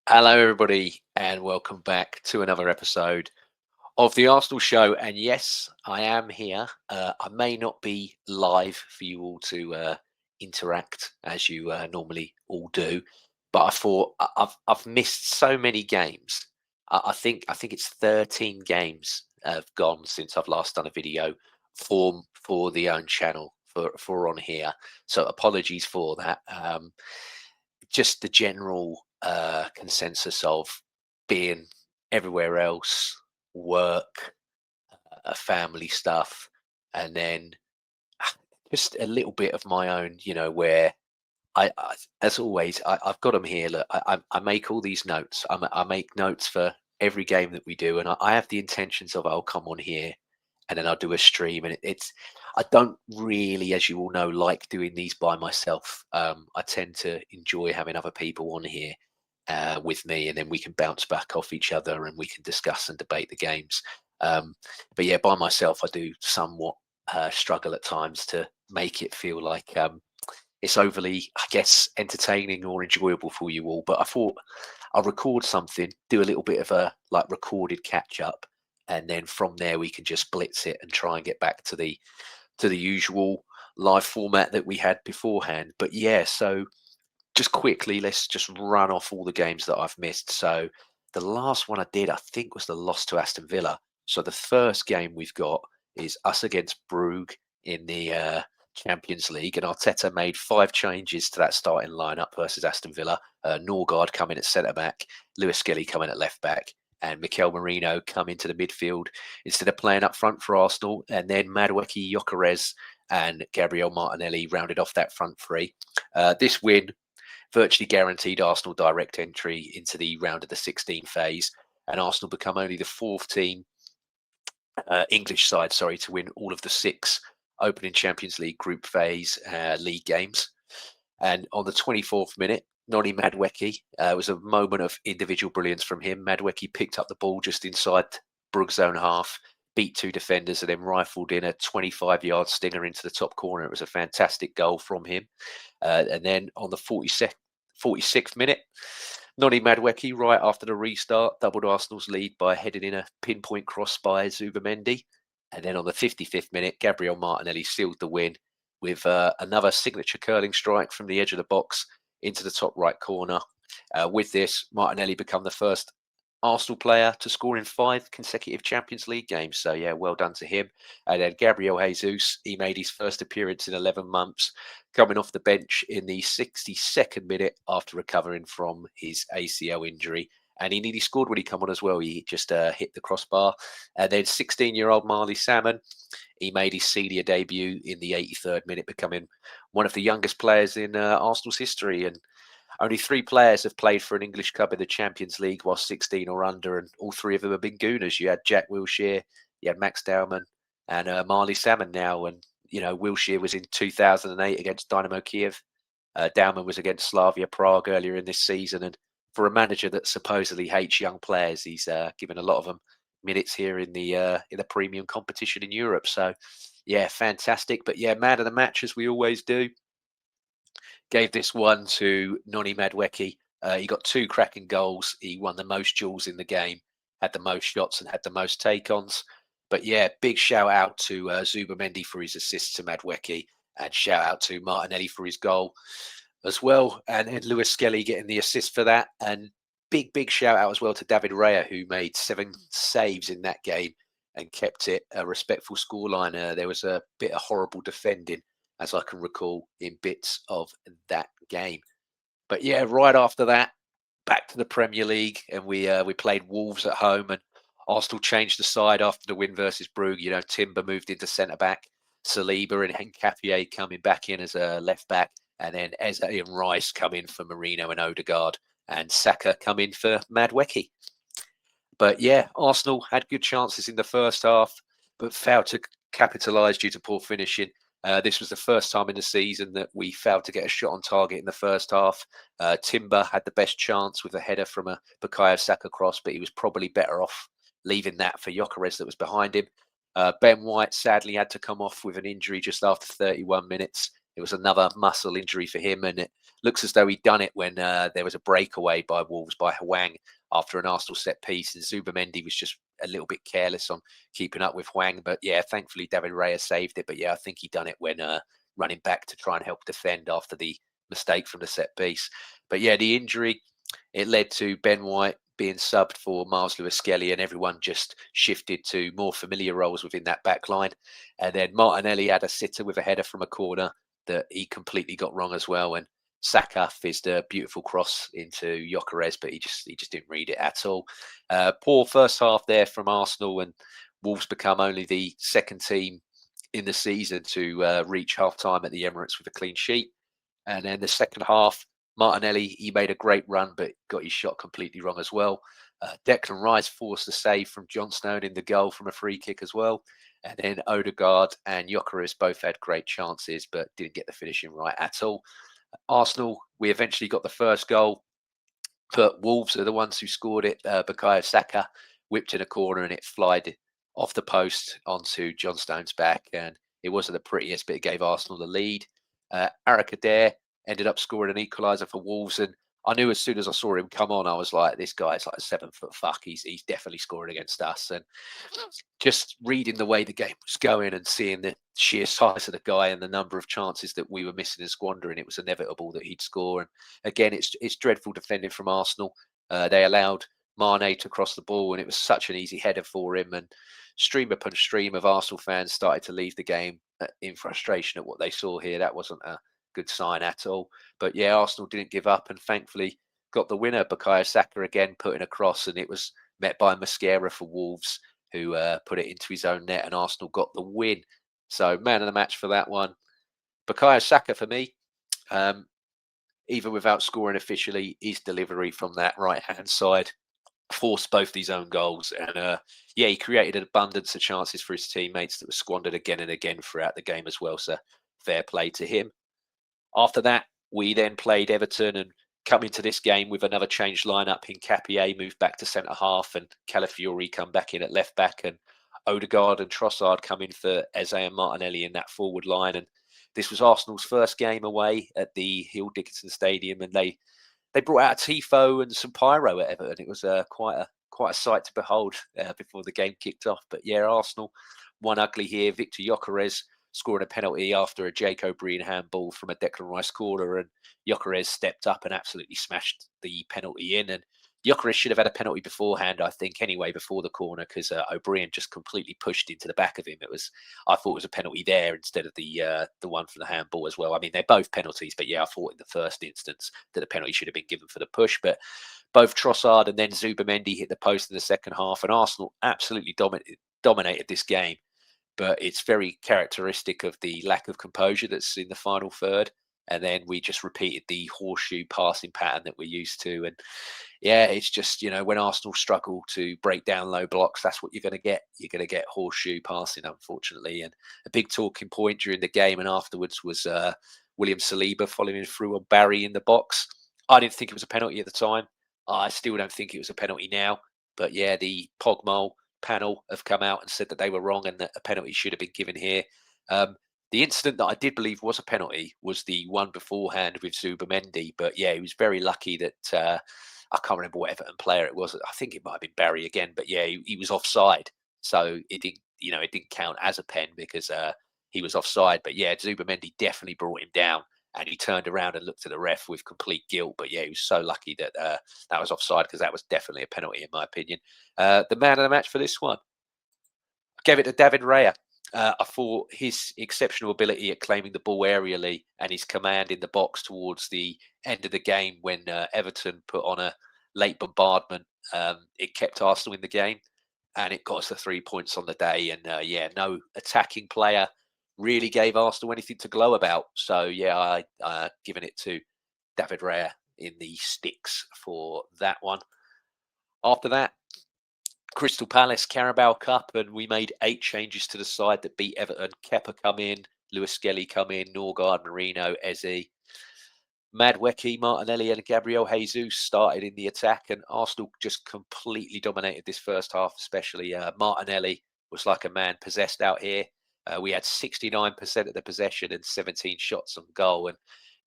Hello, everybody, and welcome back to another episode of the Arsenal Show. And yes, I am here. I may not be live for you all to interact as you normally all do, but I thought I've missed so many games. I think it's 13 games have gone since I've last done a video for the own channel for on here. So apologies for that. Just the general consensus of being everywhere else, work, family stuff, and then just a little bit of my own, where as always, I've got them here. Look, I make all these notes. I make notes for every game that we do, and I have the intentions of I'll come on here, and then I'll do a stream. And it's I don't really, as you all know, like doing these by myself. I tend to enjoy having other people on here with me, and then we can bounce back off each other, and we can discuss and debate the games. But yeah, by myself, I do somewhat struggle at times to make it feel like it's overly, I guess, entertaining or enjoyable for you all. But I thought I'll record something, do a little bit of a recorded catch up, and then from there we can just blitz it and try and get back to the usual live format that we had beforehand. But yeah, so just quickly, let's just run off all the games that I've missed. So the last one I did, I think, was the loss to Aston Villa. So the first game we've got is us against Brugge in the Champions League, and Arteta made 5 changes to that starting lineup versus Aston Villa. Norgard coming at centre back, Lewis Skelly coming at left back, and Mikel Merino come into the midfield instead of playing up front for Arsenal. And then Madueke, Gyökeres, and Gabriel Martinelli rounded off that front three. This win virtually guaranteed Arsenal direct entry into the round of the 16 phase, and Arsenal become only the fourth team, English side, sorry, to win all of the 6 opening Champions League group phase league games. And on the 24th minute, Noni Madueke, was a moment of individual brilliance from him. Madueke picked up the ball just inside Brugge's own half, beat 2 defenders, and then rifled in a 25-yard stinger into the top corner. It was a fantastic goal from him. And then on the 46th minute, Noni Madueke, right after the restart, doubled Arsenal's lead by heading in a pinpoint cross by Zubamendi. And then on the 55th minute, Gabriel Martinelli sealed the win with another signature curling strike from the edge of the box into the top right corner. With this, Martinelli became the first Arsenal player to score in 5 consecutive Champions League games. So yeah, well done to him. And then Gabriel Jesus, he made his first appearance in 11 months, coming off the bench in the 62nd minute after recovering from his ACL injury. And he nearly scored when he come on as well. He just hit the crossbar. And then 16-year-old Marley Salmon, he made his senior debut in the 83rd minute, becoming one of the youngest players in Arsenal's history. And only 3 players have played for an English club in the Champions League while 16 or under, and all 3 of them have been Gooners. You had Jack Wilshere, you had Max Dowman, and Marley Salmon now. And, Wilshere was in 2008 against Dynamo Kiev. Dowman was against Slavia Prague earlier in this season. And for a manager that supposedly hates young players, he's given a lot of them minutes here in the premium competition in Europe. So, yeah, fantastic. But yeah, man of the match, as we always do. Gave this one to Noni Madueke. He got 2 cracking goals. He won the most duels in the game, had the most shots, and had the most take-ons. But yeah, big shout out to Zubamendi for his assist to Madueke, and shout out to Martinelli for his goal as well. And Lewis Skelly getting the assist for that. And big shout out as well to David Raya, who made 7 saves in that game and kept it a respectful scoreline. There was a bit of horrible defending, as I can recall, in bits of that game. But yeah, right after that, back to the Premier League, and we played Wolves at home, and Arsenal changed the side after the win versus Brugge. Timber moved into centre back, Saliba and Nketiah coming back in as a left back, and then Eze and Rice come in for Merino and Odegaard, and Saka come in for Madueke. But yeah, Arsenal had good chances in the first half, but failed to capitalise due to poor finishing. This was the first time in the season that we failed to get a shot on target in the first half. Timber had the best chance with a header from a Bukayo Saka cross, but he was probably better off leaving that for Gyökeres that was behind him. Ben White sadly had to come off with an injury just after 31 minutes, It was another muscle injury for him, and it looks as though he'd done it when there was a breakaway by Wolves by Hwang after an Arsenal set piece, and Zubamendi was just a little bit careless on keeping up with Hwang. But yeah, thankfully David Raya saved it. But yeah, I think he done it when running back to try and help defend after the mistake from the set piece. But yeah, the injury, it led to Ben White being subbed for Miles Lewis-Skelly, and everyone just shifted to more familiar roles within that back line. And then Martinelli had a sitter with a header from a corner that he completely got wrong as well. And Saka fizzed a beautiful cross into Gyökeres, but he just didn't read it at all. Poor first half there from Arsenal, and Wolves become only the second team in the season to reach half time at the Emirates with a clean sheet. And then the second half, Martinelli, he made a great run, but got his shot completely wrong as well. Declan Rice forced a save from Johnstone in the goal from a free kick as well. And then Odegaard and Gyökeres both had great chances, but didn't get the finishing right at all. Arsenal, we eventually got the first goal, but Wolves are the ones who scored it. Bukayo Saka whipped in a corner and it flied off the post onto Johnstone's back. And it wasn't the prettiest, but it gave Arsenal the lead. Eric Adair ended up scoring an equaliser for Wolves. And I knew as soon as I saw him come on, I was like, this guy's like a 7-foot fuck. He's definitely scoring against us. And just reading the way the game was going and seeing the sheer size of the guy and the number of chances that we were missing and squandering, it was inevitable that he'd score. And again, it's dreadful defending from Arsenal. They allowed Mane to cross the ball, and it was such an easy header for him. And stream upon stream of Arsenal fans started to leave the game in frustration at what they saw here. That wasn't a good sign at all. But yeah, Arsenal didn't give up, and thankfully got the winner. Bukayo Saka again putting a cross, and it was met by Mosquera for Wolves, who put it into his own net, and Arsenal got the win. So man of the match for that one. Bukayo Saka for me, even without scoring officially, his delivery from that right-hand side forced both these own goals. And yeah, he created an abundance of chances for his teammates that were squandered again and again throughout the game as well. So fair play to him. After that, we then played Everton and come into this game with another changed lineup. Hincapié moved back to centre half, and Calafiori come back in at left back, and Odegaard and Trossard come in for Eze and Martinelli in that forward line. And this was Arsenal's first game away at the Hill Dickinson Stadium, and they brought out a tifo and some pyro at Everton. It was quite a sight to behold before the game kicked off. But yeah, Arsenal won ugly here. Victor Gyökeres scoring a penalty after a Jake O'Brien handball from a Declan Rice corner, and Gyökeres stepped up and absolutely smashed the penalty in. And Gyökeres should have had a penalty beforehand, I think, anyway, before the corner, because O'Brien just completely pushed into the back of him. I thought it was a penalty there instead of the one from the handball as well. I mean, they're both penalties, but yeah, I thought in the first instance that the penalty should have been given for the push. But both Trossard and then Zubamendi hit the post in the second half, and Arsenal absolutely dominated this game. But it's very characteristic of the lack of composure that's in the final third. And then we just repeated the horseshoe passing pattern that we're used to. And yeah, it's just, when Arsenal struggle to break down low blocks, that's what you're going to get. You're going to get horseshoe passing, unfortunately. And a big talking point during the game and afterwards was William Saliba following through on Barry in the box. I didn't think it was a penalty at the time. I still don't think it was a penalty now. But yeah, the Pogmol panel have come out and said that they were wrong and that a penalty should have been given here. The incident that I did believe was a penalty was the one beforehand with Zubamendi. But yeah, he was very lucky that I can't remember what Everton player it was. I think it might have been Barry again. But yeah, he was offside, so it didn't count as a pen because he was offside. But yeah, Zubamendi definitely brought him down, and he turned around and looked at the ref with complete guilt. But yeah, he was so lucky that that was offside, because that was definitely a penalty in my opinion. The man of the match for this one, I gave it to David Raya. I thought his exceptional ability at claiming the ball aerially and his command in the box towards the end of the game when Everton put on a late bombardment, it kept Arsenal in the game, and it got us the 3 points on the day. And yeah, no attacking player really gave Arsenal anything to glow about. So yeah, I given it to David Raya in the sticks for that one. After that, Crystal Palace Carabao Cup, and we made 8 changes to the side that beat Everton. Kepa come in, Lewis-Skelly come in, Norgard, Marino, Eze, Madweki, Martinelli and Gabriel Jesus started in the attack, and Arsenal just completely dominated this first half, especially Martinelli was like a man possessed out here. We had 69% of the possession and 17 shots on goal. And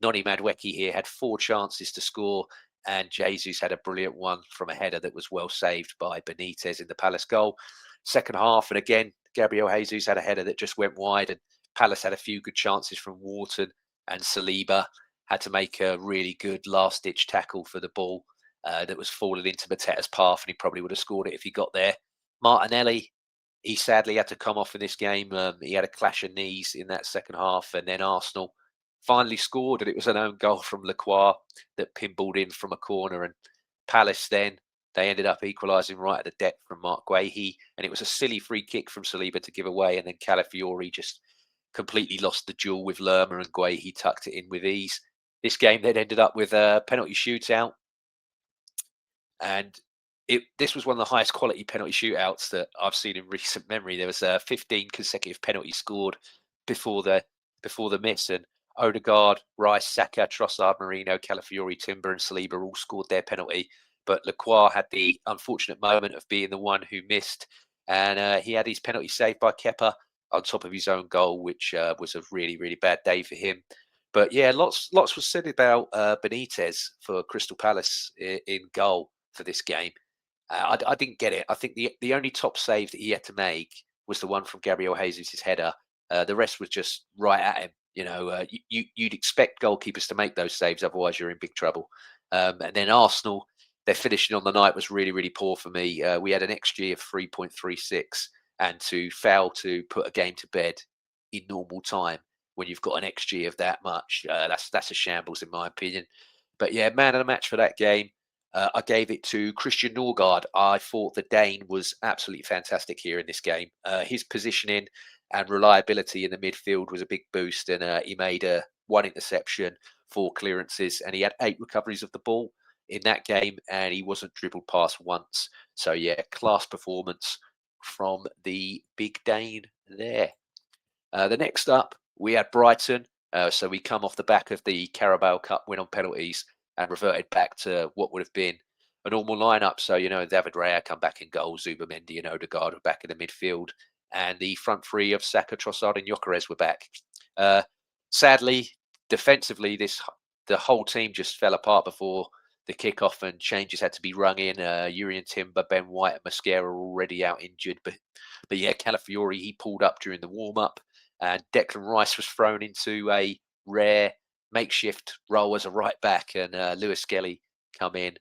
Noni Madueke here had 4 chances to score, and Jesus had a brilliant one from a header that was well saved by Benitez in the Palace goal. Second half, and again, Gabriel Jesus had a header that just went wide, and Palace had a few good chances from Wharton, and Saliba had to make a really good last-ditch tackle for the ball that was falling into Mateta's path, and he probably would have scored it if he got there. Martinelli, he sadly had to come off in this game. He had a clash of knees in that second half, and then Arsenal finally scored, and it was an own goal from Lacroix that pinballed in from a corner. And Palace then, they ended up equalising right at the deck from Mark Guehi, and it was a silly free kick from Saliba to give away, and then Calafiori just completely lost the duel with Lerma, and Guehi tucked it in with ease. This game then ended up with a penalty shootout, and this was one of the highest quality penalty shootouts that I've seen in recent memory. There was 15 consecutive penalties scored before the miss, and Odegaard, Rice, Saka, Trossard, Marino, Calafiori, Timber, and Saliba all scored their penalty. But Lacroix had the unfortunate moment of being the one who missed, and he had his penalty saved by Kepa on top of his own goal, which was a really, really bad day for him. But yeah, lots was said about Benitez for Crystal Palace in goal for this game. I didn't get it. I think the only top save that he had to make was the one from Gabriel Jesus' header. The rest was just right at him. You'd expect goalkeepers to make those saves, otherwise you're in big trouble. And then Arsenal, their finishing on the night was really, really poor for me. We had an XG of 3.36, and to fail to put a game to bed in normal time when you've got an XG of that much, that's a shambles in my opinion. But yeah, man of the match for that game. I gave it to Christian Norgard. I thought the Dane was absolutely fantastic here in this game. His positioning and reliability in the midfield was a big boost, and he made one interception, 4 clearances, and he had 8 recoveries of the ball in that game, and he wasn't dribbled past once. So yeah, class performance from the big Dane there. The next up, we had Brighton. So we come off the back of the Carabao Cup win on penalties and reverted back to what would have been a normal lineup. So, David Raya come back in goal, Zubamendi and Odegaard were back in the midfield, and the front three of Saka, Trossard and Gyökeres were back. Sadly, defensively, the whole team just fell apart before the kickoff, and changes had to be rung in. Urian Timber, Ben White and Mosquera are already out injured, but yeah, Calafiori, he pulled up during the warm-up, and Declan Rice was thrown into a rare makeshift role as a right back, and Lewis Skelly come in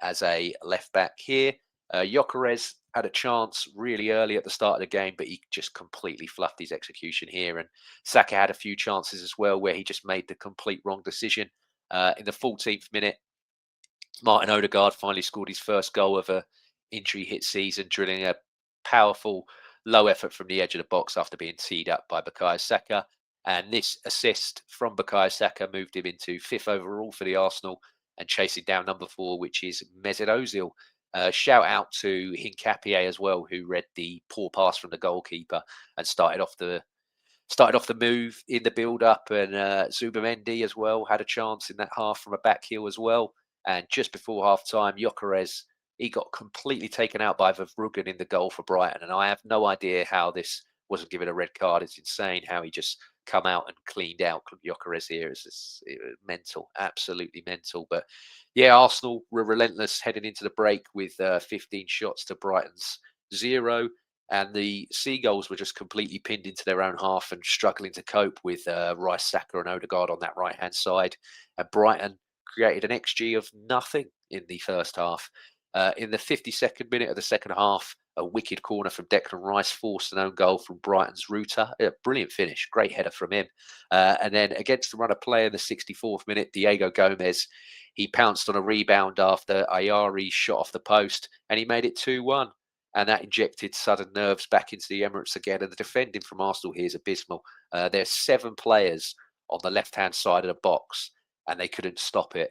as a left back here. Gyökeres had a chance really early at the start of the game, but he just completely fluffed his execution here. And Saka had a few chances as well where he just made the complete wrong decision. In the 14th minute, Martin Odegaard finally scored his first goal of a injury-hit season, drilling a powerful low effort from the edge of the box after being teed up by Bukayo Saka. And this assist from Bukayo Saka moved him into 5th overall for the Arsenal and chasing down number 4, which is Mesut Ozil. Shout out to Hincapié as well, who read the poor pass from the goalkeeper and started off the move in the build-up. And Zubamendi as well had a chance in that half from a back heel as well. And just before half-time, Gyökeres, he got completely taken out by Verbruggen in the goal for Brighton. And I have no idea how this wasn't given a red card. It's insane how he just come out and cleaned out Gyökeres here. It's mental, absolutely mental. But yeah, Arsenal were relentless heading into the break with 15 shots to Brighton's 0. And the Seagulls were just completely pinned into their own half and struggling to cope with Rice, Saka and Odegaard on that right-hand side. And Brighton created an XG of nothing in the first half. In the 52nd minute of the second half, a wicked corner from Declan Rice forced an own goal from Brighton's Ruta. A brilliant finish, great header from him. And then against the run of play in the 64th minute, Diego Gomez, he pounced on a rebound after Ayari shot off the post, and he made it 2-1. And that injected sudden nerves back into the Emirates again. And the defending from Arsenal here is abysmal. There's 7 players on the left-hand side of the box, and they couldn't stop it.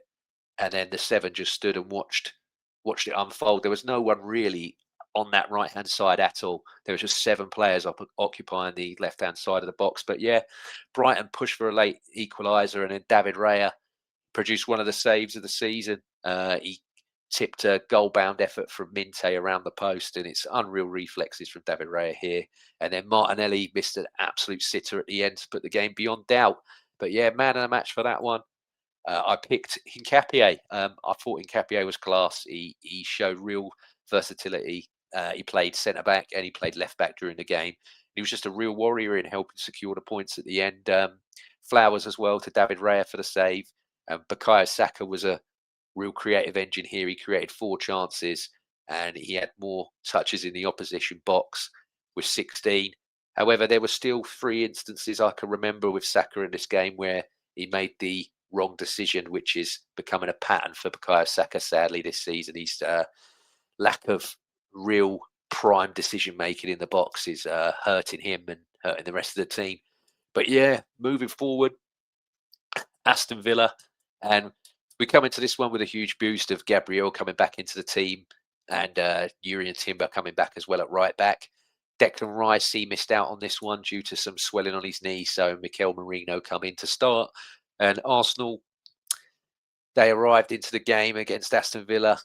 And then the 7 just stood and watched it unfold. There was no one really on that right-hand side at all. There was just 7 players occupying the left-hand side of the box. But yeah, Brighton pushed for a late equaliser, and then David Raya produced one of the saves of the season. He tipped a goal-bound effort from Minte around the post, and it's unreal reflexes from David Raya here. And then Martinelli missed an absolute sitter at the end to put the game beyond doubt. But yeah, man of the match for that one. I picked Hincapié. I thought Hincapié was class. He showed real versatility. He played centre back and he played left back during the game. He was just a real warrior in helping secure the points at the end. Flowers as well to David Raya for the save. Bukayo Saka was a real creative engine here. He created 4 chances and he had more touches in the opposition box with 16. However, there were still 3 instances I can remember with Saka in this game where he made the wrong decision, which is becoming a pattern for Bukayo Saka, sadly, this season. His lack of real prime decision making in the box is hurting him and hurting the rest of the team. But yeah, moving forward, Aston Villa, and we come into this one with a huge boost of Gabriel coming back into the team and Urian Timber coming back as well at right back. Declan Rice, he missed out on this one due to some swelling on his knee, so Mikel Merino come in to start. And Arsenal, they arrived into the game against Aston Villa.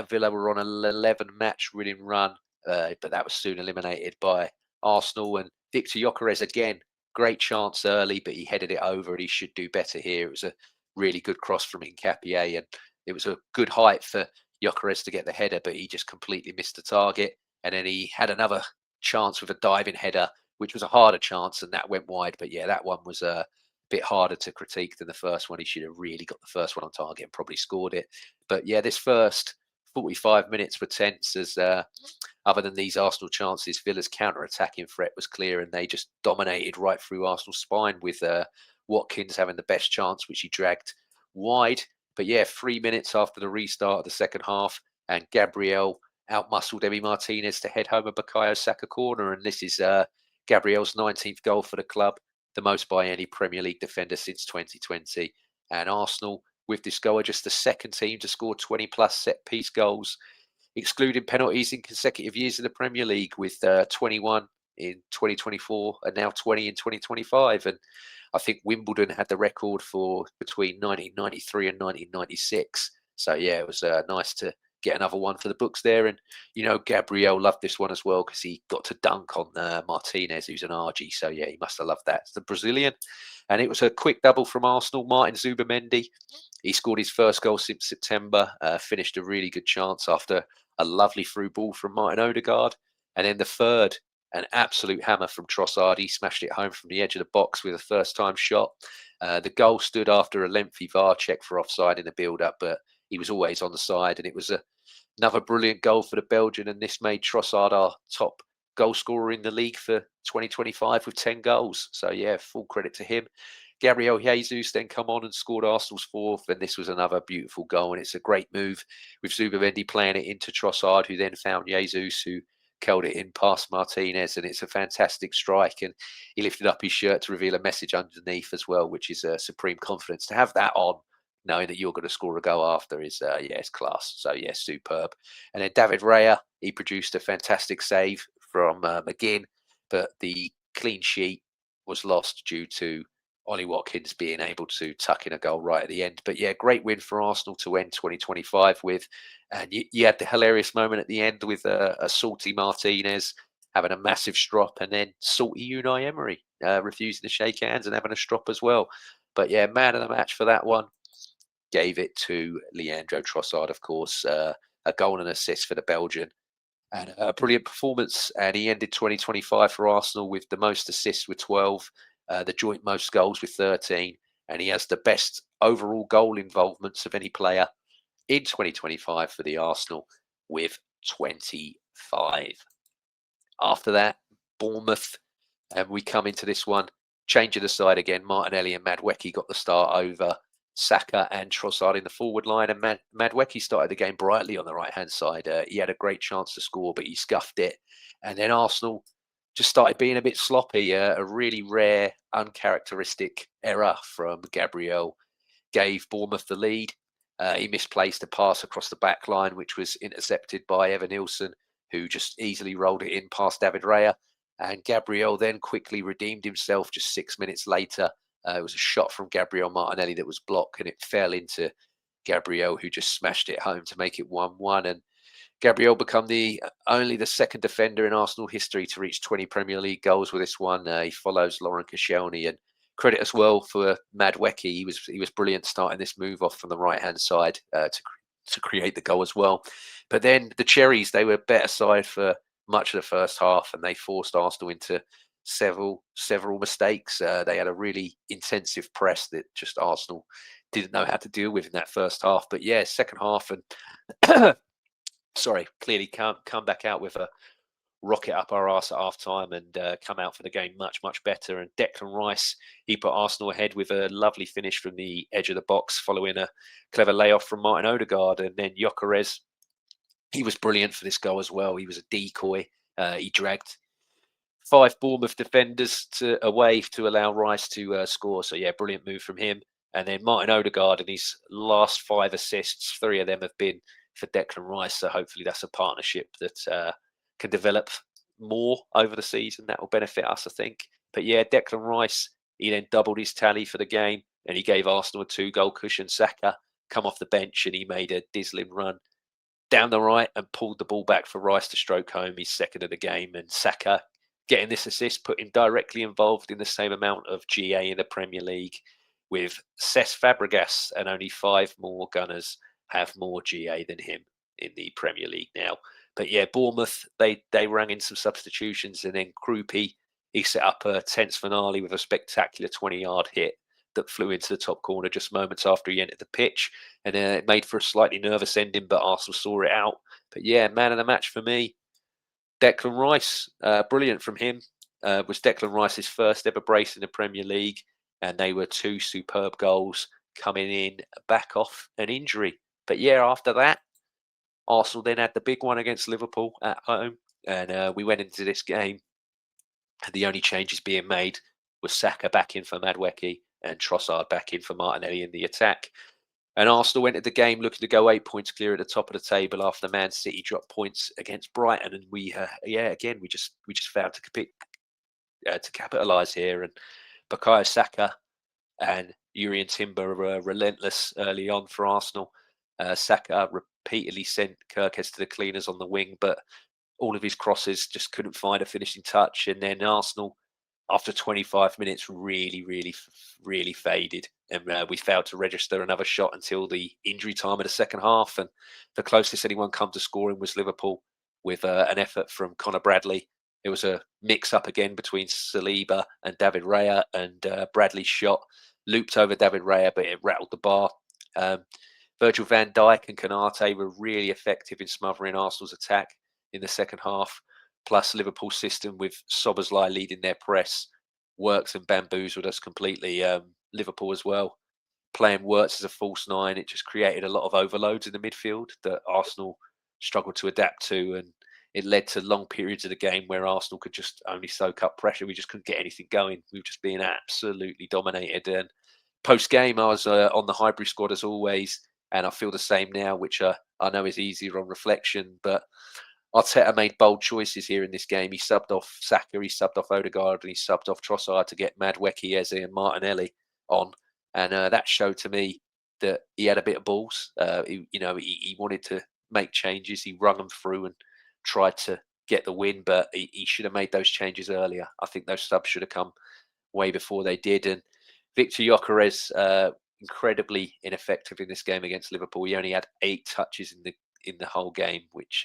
Villa were on an 11-match winning run, but that was soon eliminated by Arsenal. And Victor Gyökeres again, great chance early, but he headed it over, and he should do better here. It was a really good cross from Hincapié, and it was a good height for Gyökeres to get the header, but he just completely missed the target. And then he had another chance with a diving header, which was a harder chance, and that went wide. But yeah, that one was a bit harder to critique than the first one. He should have really got the first one on target and probably scored it. But yeah, this first 45 minutes were tense as other than these Arsenal chances, Villa's counter-attacking threat was clear and they just dominated right through Arsenal's spine with Watkins having the best chance, which he dragged wide. But yeah, 3 minutes after the restart of the second half, and Gabriel outmuscled Emi Martinez to head home a Bukayo Saka corner. And this is Gabriel's 19th goal for the club, the most by any Premier League defender since 2020. And Arsenal, with this goal, are just the second team to score 20-plus set-piece goals, excluding penalties in consecutive years in the Premier League, with 21 in 2024 and now 20 in 2025. And I think Wimbledon had the record for between 1993 and 1996. So yeah, it was nice to get another one for the books there. And you know, Gabriel loved this one as well because he got to dunk on Martinez, who's an RG. So yeah, he must have loved that. It's the Brazilian. And it was a quick double from Arsenal. Martin Zubimendi, he scored his first goal since September, finished a really good chance after a lovely through ball from Martin Odegaard. And then the third, an absolute hammer from Trossard. He smashed it home from the edge of the box with a first-time shot. The goal stood after a lengthy VAR check for offside in the build-up, but he was always on the side. And it was another brilliant goal for the Belgian. And this made Trossard our top goal scorer in the league for 2025 with 10 goals. So yeah, full credit to him. Gabriel Jesus then come on and scored Arsenal's fourth, and this was another beautiful goal, and it's a great move with Zubimendi playing it into Trossard, who then found Jesus, who curled it in past Martinez, and it's a fantastic strike, and he lifted up his shirt to reveal a message underneath as well, which is supreme confidence. To have that on, knowing that you're going to score a goal after, is yeah, it's class. So yeah, superb. And then David Raya, he produced a fantastic save from McGinn, but the clean sheet was lost due to Ollie Watkins being able to tuck in a goal right at the end. But yeah, great win for Arsenal to end 2025 with. And you had the hilarious moment at the end with a salty Martinez having a massive strop, and then salty Unai Emery refusing to shake hands and having a strop as well. But yeah, man of the match for that one. Gave it to Leandro Trossard, of course, a goal and assist for the Belgian. And a brilliant performance. And he ended 2025 for Arsenal with the most assists with 12, the joint most goals with 13. And he has the best overall goal involvements of any player in 2025 for the Arsenal with 25. After that, Bournemouth. And we come into this one, changing the side again. Martinelli and Madueke got the start over Saka and Trossard in the forward line, and Madueke started the game brightly on the right-hand side. He had a great chance to score, but he scuffed it. And then Arsenal just started being a bit sloppy. A really rare, uncharacteristic error from Gabriel gave Bournemouth the lead. He misplaced a pass across the back line, which was intercepted by Evan Nilsson, who just easily rolled it in past David Raya. And Gabriel then quickly redeemed himself just 6 minutes later. It was a shot from Gabriel Martinelli that was blocked, and it fell into Gabriel, who just smashed it home to make it 1-1. And Gabriel become only the second defender in Arsenal history to reach 20 Premier League goals with this one. He follows Lauren Koscielny, and credit as well for Madueke. He was brilliant starting this move off from the right hand side to create the goal as well. But then the Cherries, they were better side for much of the first half, and they forced Arsenal into several mistakes. They had a really intensive press that just Arsenal didn't know how to deal with in that first half. But yeah, second half and sorry, clearly can't come back out with a rocket up our arse at half time and come out for the game much better. And Declan Rice, he put Arsenal ahead with a lovely finish from the edge of the box following a clever layoff from Martin Odegaard. And then Gyökeres, he was brilliant for this goal as well. He was a decoy. He dragged 5 Bournemouth defenders away to allow Rice to score. So yeah, brilliant move from him. And then Martin Odegaard, and his last 5 assists, 3 of them have been for Declan Rice. So hopefully that's a partnership that can develop more over the season. That will benefit us, I think. But yeah, Declan Rice, he then doubled his tally for the game, and he gave Arsenal a 2-goal cushion. Saka come off the bench, and he made a dazzling run down the right and pulled the ball back for Rice to stroke home his second of the game. And Saka getting this assist put him directly involved in the same amount of GA in the Premier League with Cesc Fabregas, and only 5 more Gunners have more GA than him in the Premier League now. But yeah, Bournemouth, they rang in some substitutions, and then Krupi, he set up a tense finale with a spectacular 20-yard hit that flew into the top corner just moments after he entered the pitch. And it made for a slightly nervous ending, but Arsenal saw it out. But yeah, man of the match for me, Declan Rice. Brilliant from him. Was Declan Rice's first ever brace in the Premier League, and they were 2 superb goals coming in back off an injury. But yeah, after that, Arsenal then had the big one against Liverpool at home, and we went into this game, and the only changes being made was Saka back in for Madueke and Trossard back in for Martinelli in the attack. And Arsenal entered the game looking to go 8 points clear at the top of the table after Man City dropped points against Brighton, and we just failed to capitalise here. And Bukayo Saka and Urian Timber were relentless early on for Arsenal. Saka repeatedly sent Kirkes to the cleaners on the wing, but all of his crosses just couldn't find a finishing touch. And then Arsenal, after 25 minutes, really faded. And we failed to register another shot until the injury time of the second half. And the closest anyone come to scoring was Liverpool with an effort from Conor Bradley. It was a mix-up again between Saliba and David Raya, and Bradley's shot looped over David Raya, but it rattled the bar. Virgil van Dijk and Konate were really effective in smothering Arsenal's attack in the second half. Plus, Liverpool's system with Szoboszlai leading their press works and bamboozled us completely. Liverpool as well, playing Wirtz as a false 9, it just created a lot of overloads in the midfield that Arsenal struggled to adapt to, and it led to long periods of the game where Arsenal could just only soak up pressure. We just couldn't get anything going. We were just being absolutely dominated. And post-game, I was on the Highbury squad as always, and I feel the same now, which I know is easier on reflection, but Arteta made bold choices here in this game. He subbed off Saka, he subbed off Odegaard, and he subbed off Trossard to get Madueke, Eze, and Martinelli on, and that showed to me that he had a bit of balls. He wanted to make changes. He rung them through and tried to get the win, but he should have made those changes earlier. I think those subs should have come way before they did. And Victor Gyökeres, incredibly ineffective in this game against Liverpool. He only had 8 touches in the whole game, which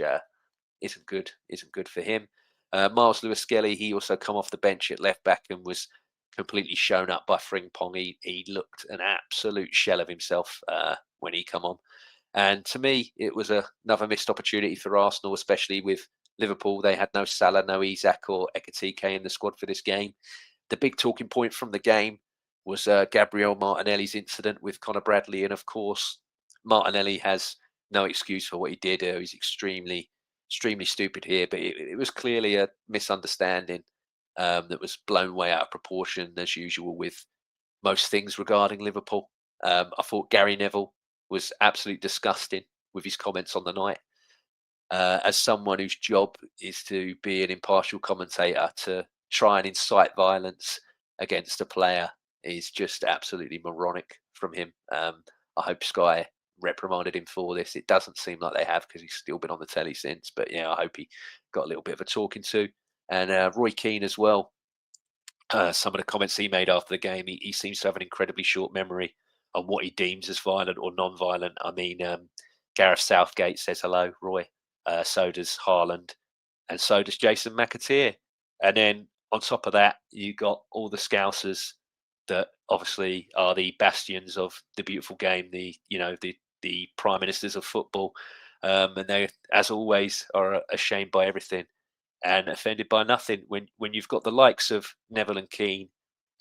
isn't good for him. Miles Lewis-Skelly, he also come off the bench at left back and was completely shown up by Frimpong. He looked an absolute shell of himself when he come on. And to me, it was another missed opportunity for Arsenal, especially with Liverpool. They had no Salah, no Isak or Ekitike in the squad for this game. The big talking point from the game was Gabriel Martinelli's incident with Conor Bradley. And of course, Martinelli has no excuse for what he did. He's extremely stupid here, but it was clearly a misunderstanding that was blown way out of proportion, as usual with most things regarding Liverpool. I thought Gary Neville was absolutely disgusting with his comments on the night. As someone whose job is to be an impartial commentator, to try and incite violence against a player is just absolutely moronic from him. I hope Sky reprimanded him for this. It doesn't seem like they have because he's still been on the telly since. But yeah, I hope he got a little bit of a talking to. And Roy Keane as well. Some of the comments he made after the game, he seems to have an incredibly short memory on what he deems as violent or non-violent. I mean, Gareth Southgate says hello, Roy. So does Haaland, and so does Jason McAteer. And then on top of that, you got all the Scousers that obviously are the bastions of the beautiful game, the prime ministers of football, and they, as always, are ashamed by everything and offended by nothing. When you've got the likes of Neville and Keane,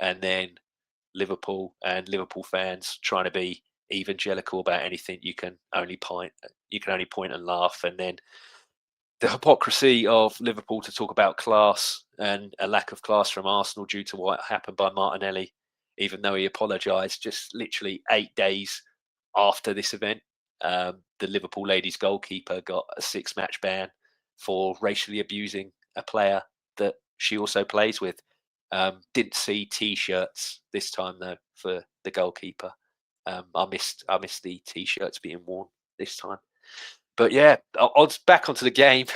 and then Liverpool and Liverpool fans trying to be evangelical about anything, you can only point and laugh. And then the hypocrisy of Liverpool to talk about class and a lack of class from Arsenal due to what happened by Martinelli, even though he apologised just literally 8 days after this event. The Liverpool ladies goalkeeper got a 6-match ban for racially abusing a player that she also plays with. Didn't see T-shirts this time though for the goalkeeper. I missed the T-shirts being worn this time. But yeah, odds back onto the game.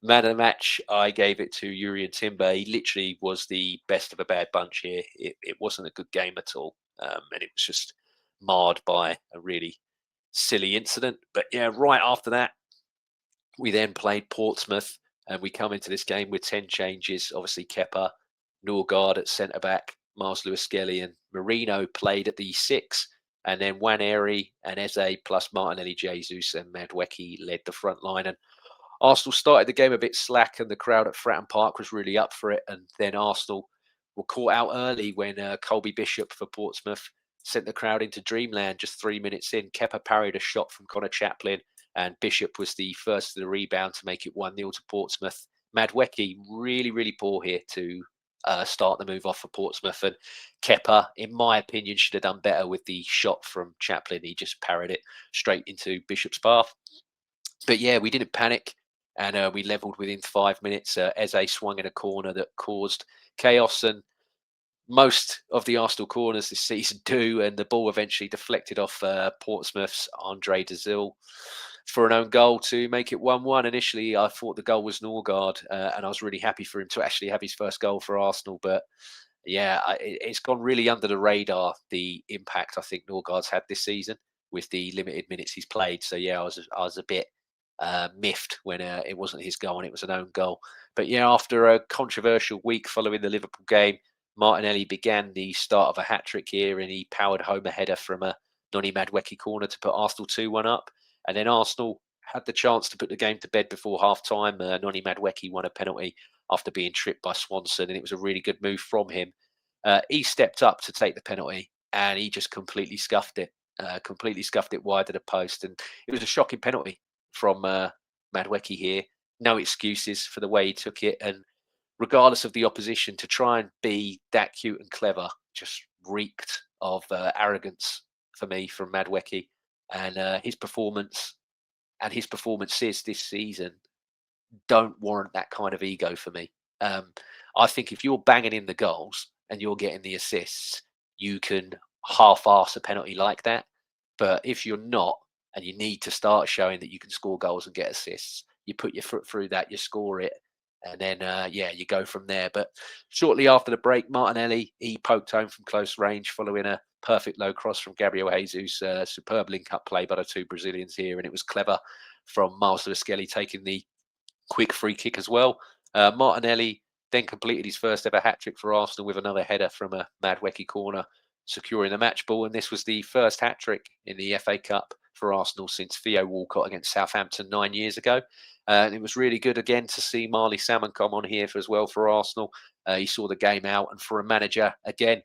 Man of the match, I gave it to Urian Timber. He literally was the best of a bad bunch here. It wasn't a good game at all, and it was just marred by a really silly incident. But yeah, right after that, we then played Portsmouth, and we come into this game with 10 changes. Obviously, Kepa, Norgard at centre back, Miles Lewis Skelly, and Marino played at the 6. And then Waneri and Eze plus Martinelli, Jesus, and Madwecki led the front line. And Arsenal started the game a bit slack, and the crowd at Fratton Park was really up for it. And then Arsenal were caught out early when Colby Bishop for Portsmouth sent the crowd into dreamland just 3 minutes in. Kepa parried a shot from Connor Chaplin, and Bishop was the first of the rebound to make it 1-0 to Portsmouth. Madwecki really, really poor here to start the move off for Portsmouth. And Kepa, in my opinion, should have done better with the shot from Chaplin. He just parried it straight into Bishop's path. But yeah, we didn't panic, and we levelled within 5 minutes. Eze swung in a corner that caused chaos, and most of the Arsenal corners this season do, and the ball eventually deflected off Portsmouth's Andre Dazil for an own goal to make it 1-1. Initially, I thought the goal was Norgard, and I was really happy for him to actually have his first goal for Arsenal. But yeah, it's gone really under the radar, the impact I think Norgard's had this season with the limited minutes he's played. So yeah, I was a bit miffed when it wasn't his goal and it was an own goal. But yeah, after a controversial week following the Liverpool game, Martinelli began the start of a hat-trick here, and he powered home a header from a Noni Madwecki corner to put Arsenal 2-1 up. And then Arsenal had the chance to put the game to bed before half-time. Noni Madwecki won a penalty after being tripped by Swanson, and it was a really good move from him. He stepped up to take the penalty, and he just completely scuffed it wide of the post. And it was a shocking penalty from Madwecki here. No excuses for the way he took it, and regardless of the opposition, to try and be that cute and clever just reeked of arrogance for me from Madwecki. And his performance and his performances this season don't warrant that kind of ego for me. I think if you're banging in the goals and you're getting the assists, you can half-arse a penalty like that. But if you're not, and you need to start showing that you can score goals and get assists, you put your foot through that, you score it, and then yeah, you go from there. But shortly after the break, Martinelli, he poked home from close range following a perfect low cross from Gabriel Jesus. Superb link-up play by the two Brazilians here, and it was clever from Miles Skelly taking the quick free kick as well. Martinelli then completed his first ever hat-trick for Arsenal with another header from a Madwecki corner, securing the match ball. And this was the first hat-trick in the FA Cup for Arsenal since Theo Walcott against Southampton 9 years ago. And it was really good again to see Marley Salmon come on here as well for Arsenal. He saw the game out, and for a manager, again,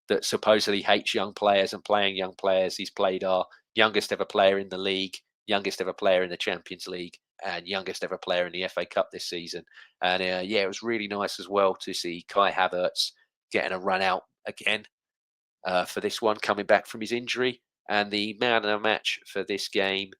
that supposedly hates young players and playing young players, he's played our youngest ever player in the league, youngest ever player in the Champions League, and youngest ever player in the FA Cup this season. And yeah, it was really nice as well to see Kai Havertz getting a run out again for this one, coming back from his injury. And the man of the match for this game,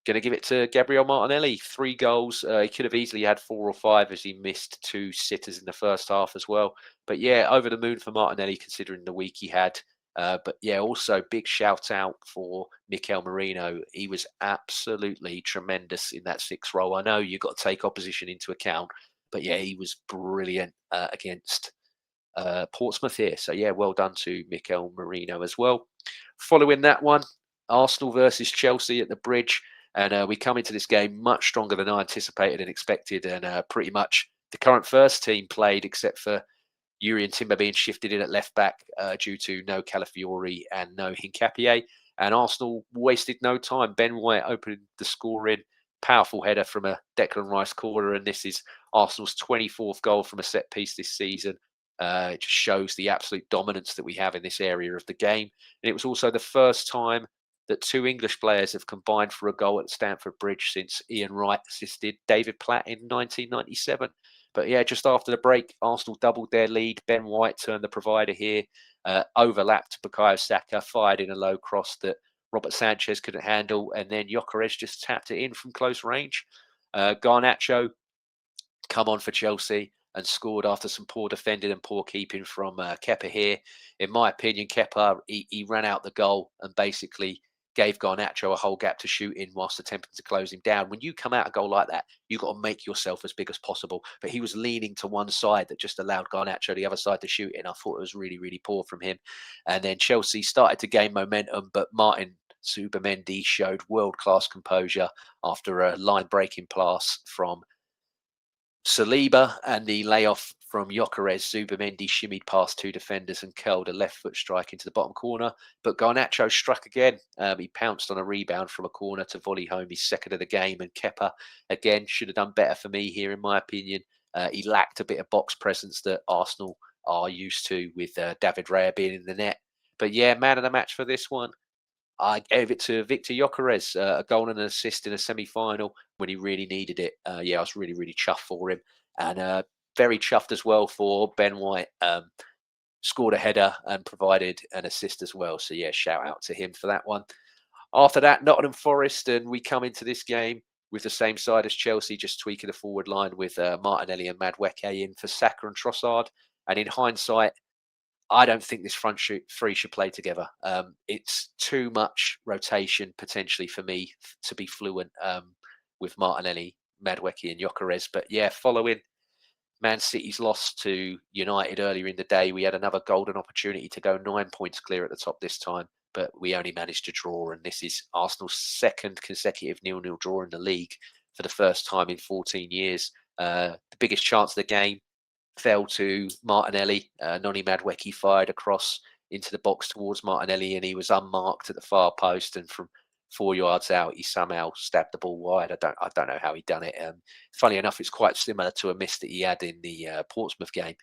going to give it to Gabriel Martinelli. 3 goals. He could have easily had 4 or 5 as he missed 2 sitters in the first half as well. But yeah, over the moon for Martinelli considering the week he had. But yeah, also big shout out for Mikel Merino. He was absolutely tremendous in that sixth role. I know you've got to take opposition into account, but yeah, he was brilliant against Portsmouth here. So yeah, well done to Mikel Merino as well. Following that one, Arsenal versus Chelsea at the Bridge. And we come into this game much stronger than I anticipated and expected. And pretty much the current first team played, except for Yuri and Timber being shifted in at left back due to no Calafiori and no Hincapié. And Arsenal wasted no time. Ben White opened the scoring. Powerful header from a Declan Rice corner. And this is Arsenal's 24th goal from a set piece this season. It just shows the absolute dominance that we have in this area of the game. And it was also the first time that two English players have combined for a goal at Stamford Bridge since Ian Wright assisted David Platt in 1997. But yeah, just after the break, Arsenal doubled their lead. Ben White turned the provider here, overlapped Bukayo Saka, fired in a low cross that Robert Sanchez couldn't handle, and then Gyökeres just tapped it in from close range. Garnacho come on for Chelsea and scored after some poor defending and poor keeping from Kepa here. In my opinion, Kepa, he ran out the goal and basically gave Garnacho a whole gap to shoot in whilst attempting to close him down. When you come out a goal like that, you've got to make yourself as big as possible. But he was leaning to one side that just allowed Garnacho the other side to shoot in. I thought it was really, really poor from him. And then Chelsea started to gain momentum, but Martin Zubimendi showed world-class composure after a line-breaking pass from Saliba and the layoff from Gyökeres. Zubimendi shimmied past two defenders and curled a left foot strike into the bottom corner. But Garnacho struck again. He pounced on a rebound from a corner to volley home his second of the game. And Kepa, again, should have done better for me here, in my opinion. He lacked a bit of box presence that Arsenal are used to with David Raya being in the net. But yeah, man of the match for this one. I gave it to Victor Gyökeres, a goal and an assist in a semi-final when he really needed it. Yeah, I was really, really chuffed for him, and very chuffed as well for Ben White. Scored a header and provided an assist as well. So yeah, shout out to him for that one. After that, Nottingham Forest, and we come into this game with the same side as Chelsea, just tweaking the forward line with Martinelli and Madueke in for Saka and Trossard. And in hindsight, I don't think this three should play together. It's too much rotation potentially for me to be fluent with Martinelli, Madueke, and Gyökeres. But yeah, following Man City's loss to United earlier in the day, we had another golden opportunity to go 9 points clear at the top this time, but we only managed to draw. And this is Arsenal's second consecutive 0-0 draw in the league for the first time in 14 years. The biggest chance of the game fell to Martinelli. Noni Madueke fired across into the box towards Martinelli, and he was unmarked at the far post. And from 4 yards out, he somehow stabbed the ball wide. I don't know how he done it. Funny enough, it's quite similar to a miss that he had in the Portsmouth game.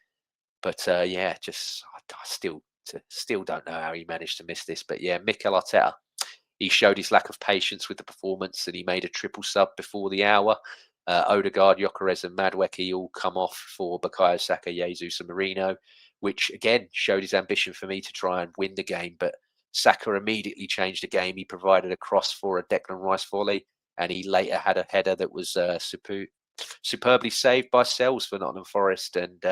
But yeah, just I still don't know how he managed to miss this. But yeah, Mikel Arteta, he showed his lack of patience with the performance, and he made a triple sub before the hour. Odegaard, Gyökeres, and Madueke all come off for Bukayo Saka, Jesus, and Marino, which again showed his ambition for me to try and win the game. But Saka immediately changed the game. He provided a cross for a Declan Rice volley, and he later had a header that was superbly saved by Sells for Nottingham Forest. And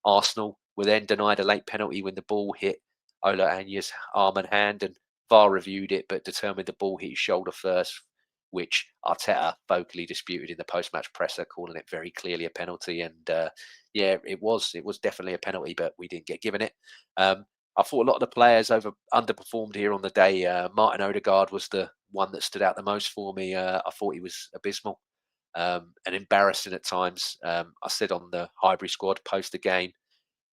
Arsenal were then denied a late penalty when the ball hit Ola Anya's arm and hand, and VAR reviewed it but determined the ball hit his shoulder first, which Arteta vocally disputed in the post-match presser, calling it very clearly a penalty. And yeah, it was definitely a penalty, but we didn't get given it. I thought a lot of the players underperformed here on the day. Martin Odegaard was the one that stood out the most for me. I thought he was abysmal and embarrassing at times. I said on the Highbury squad post the game,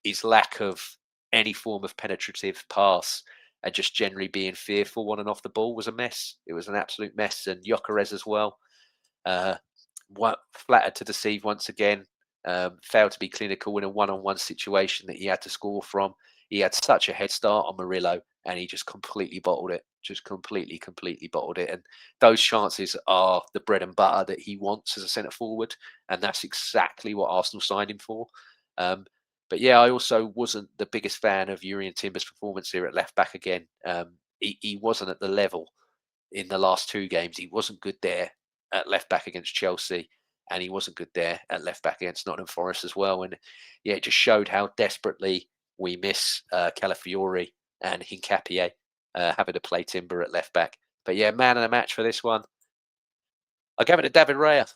his lack of any form of penetrative pass and just generally being fearful on and off the ball was a mess. It was an absolute mess. And Gyökeres as well, flattered to deceive once again, failed to be clinical in a one-on-one situation that he had to score from. He had such a head start on Murillo, and he just completely bottled it. Just completely bottled it. And those chances are the bread and butter that he wants as a centre forward, and that's exactly what Arsenal signed him for. But yeah, I also wasn't the biggest fan of Urian Timber's performance here at left back again. He wasn't at the level in the last two games. He wasn't good there at left back against Chelsea, and he wasn't good there at left back against Nottingham Forest as well. And yeah, it just showed how desperately we miss Calafiori and Hincapié having to play Timber at left back. But yeah, man of the match for this one, I gave it to David Raya.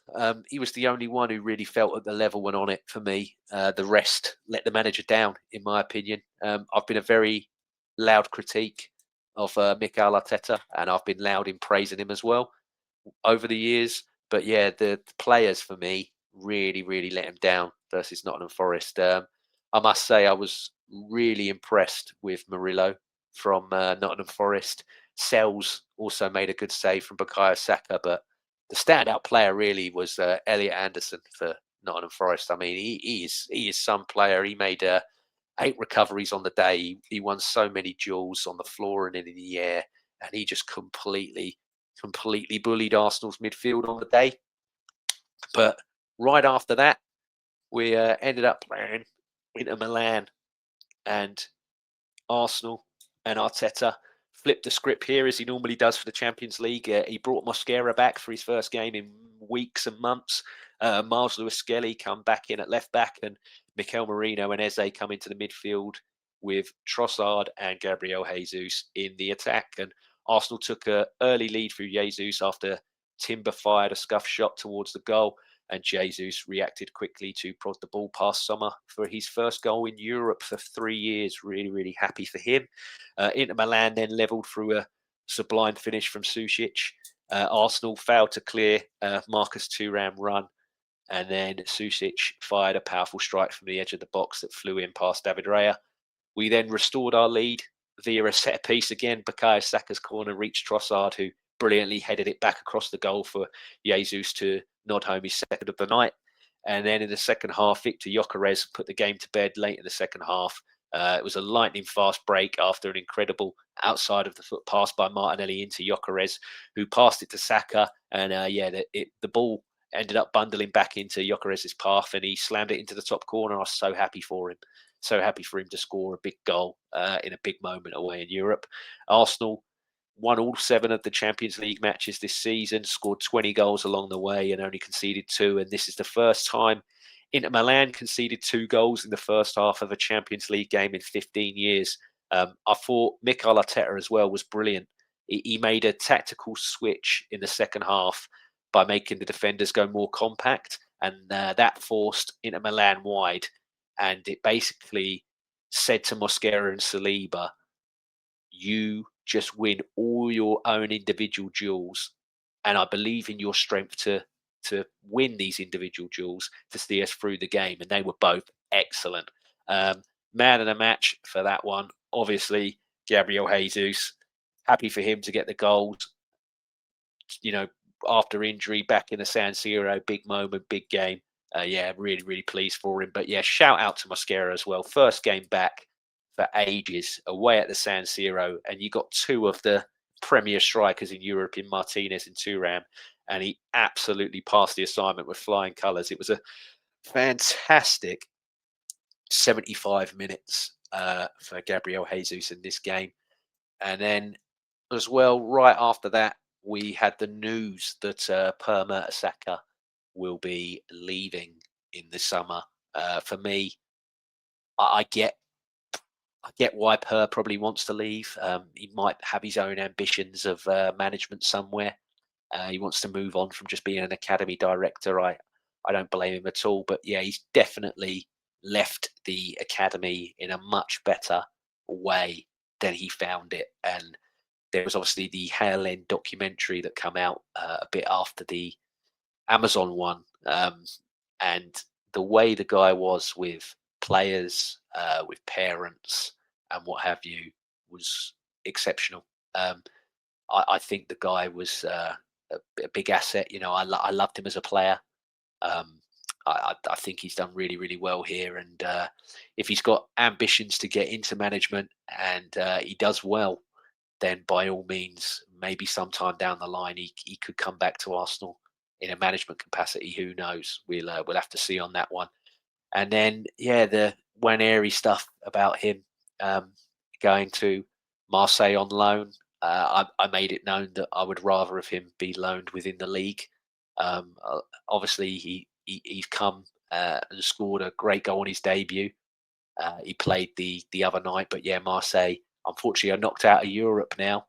He was the only one who really felt at the level and on it for me. The rest let the manager down, in my opinion. I've been a very loud critique of Mikel Arteta, and I've been loud in praising him as well over the years. But yeah, the players for me really, really let him down versus Nottingham Forest. I must say I was really impressed with Murillo from Nottingham Forest. Sells also made a good save from Bukayo Saka, but the standout player really was Elliot Anderson for Nottingham Forest. I mean, he is some player. He made 8 recoveries on the day. He won so many duels on the floor and in the air, and he just completely bullied Arsenal's midfield on the day. But right after that, we ended up playing Inter Milan, and Arsenal and Arteta flipped the script here as he normally does for the Champions League. He brought Mosquera back for his first game in weeks and months. Miles Lewis-Skelly come back in at left back, and Mikel Merino and Eze come into the midfield with Trossard and Gabriel Jesus in the attack. And Arsenal took an early lead through Jesus after Timber fired a scuff shot towards the goal, and Jesus reacted quickly to prod the ball past Sommer for his first goal in Europe for 3 years. Really, really happy for him. Inter Milan then levelled through a sublime finish from Sušić. Arsenal failed to clear Marcus Thuram run, and then Sušić fired a powerful strike from the edge of the box that flew in past David Raya. We then restored our lead via a set piece again. Bukayo Saka's corner reached Trossard, who brilliantly headed it back across the goal for Jesus to nod home his second of the night. And then in the second half, Victor Gyökeres put the game to bed late in the second half. It was a lightning fast break after an incredible outside of the foot pass by Martinelli into Gyökeres, who passed it to Saka. And the ball ended up bundling back into Gyökeres' path, and he slammed it into the top corner. I was so happy for him. So happy for him to score a big goal in a big moment away in Europe. Arsenal won all 7 of the Champions League matches this season, scored 20 goals along the way and only conceded 2. And this is the first time Inter Milan conceded 2 goals in the first half of a Champions League game in 15 years. I thought Mikel Arteta as well was brilliant. He made a tactical switch in the second half by making the defenders go more compact, and that forced Inter Milan wide. And it basically said to Mosquera and Saliba, you just win all your own individual duels, and I believe in your strength to win these individual duels to see us through the game. And they were both excellent. Man of the match for that one, obviously Gabriel Jesus. Happy for him to get the goals. You know, after injury, back in the San Siro, big moment, big game. Yeah, really, really pleased for him. But yeah, shout out to Mosquera as well. First game back for ages away at the San Siro, and you got 2 of the premier strikers in Europe in Martinez and Thuram, and he absolutely passed the assignment with flying colours. It was a fantastic 75 minutes for Gabriel Jesus in this game. And then as well, right after that, we had the news that Per Mertesacker will be leaving in the summer. For me, I get why Per probably wants to leave. He might have his own ambitions of management somewhere. He wants to move on from just being an academy director. I don't blame him at all. But yeah, he's definitely left the academy in a much better way than he found it. And there was obviously the Hale End documentary that came out a bit after the Amazon one, and the way the guy was with players, with parents, and what have you was exceptional. I think the guy was a big asset. You know, I loved him as a player. Um, I think he's done really, really well here. And if he's got ambitions to get into management and he does well, then by all means, maybe sometime down the line, he could come back to Arsenal in a management capacity. Who knows? We'll have to see on that one. And then yeah, the Waneri stuff about him um, going to Marseille on loan. I made it known that I would rather have him be loaned within the league. Obviously, he's come and scored a great goal on his debut. He played the other night, but yeah, Marseille unfortunately are knocked out of Europe now,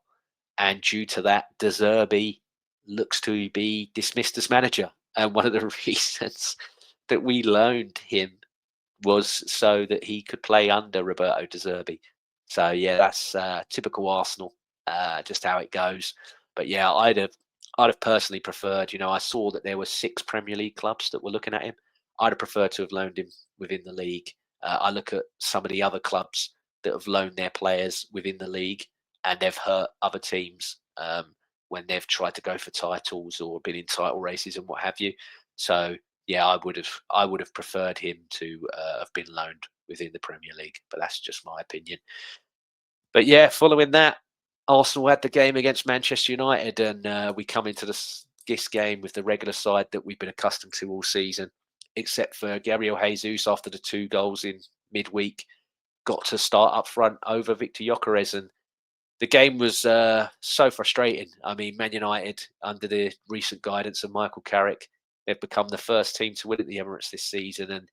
and due to that, De Zerbi looks to be dismissed as manager. And one of the reasons that we loaned him was so that he could play under Roberto De Zerbi. So yeah, that's typical Arsenal, just how it goes. But yeah, I'd have personally preferred. I saw that there were 6 Premier League clubs that were looking at him. I'd have preferred to have loaned him within the league. I look at some of the other clubs that have loaned their players within the league, and they've hurt other teams when they've tried to go for titles or been in title races and what have you. So yeah, I would have preferred him to have been loaned within the Premier League, but that's just my opinion. But yeah, following that, Arsenal had the game against Manchester United, and we come into this game with the regular side that we've been accustomed to all season, except for Gabriel Jesus after the 2 goals in midweek, got to start up front over Victor Gyökeres, and the game was so frustrating. I mean, Man United, under the recent guidance of Michael Carrick, they've become the first team to win at the Emirates this season. And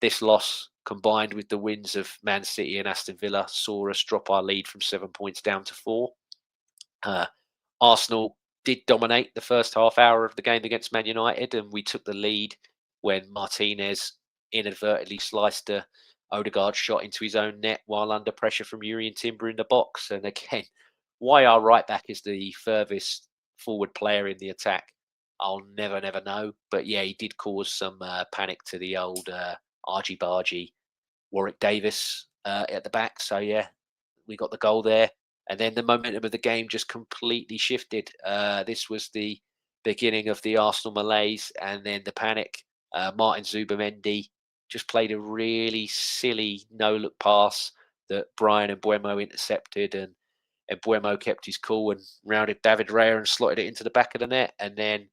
this loss, combined with the wins of Man City and Aston Villa, saw us drop our lead from 7 points down to 4. Uh, Arsenal did dominate the first half hour of the game against Man United, and we took the lead when Martinez inadvertently sliced a Odegaard shot into his own net while under pressure from Yuri and Timber in the box. And again, why our right back is the furthest forward player in the attack, I'll never know. But yeah, he did cause some panic to the old argy bargy Warwick Davis at the back. So yeah, we got the goal there, and then the momentum of the game just completely shifted. This was the beginning of the Arsenal malaise, and then the panic. Martin Zubimendi just played a really silly no-look pass that Brian and Buemo intercepted, and Buemo kept his cool and rounded David Raya and slotted it into the back of the net. And then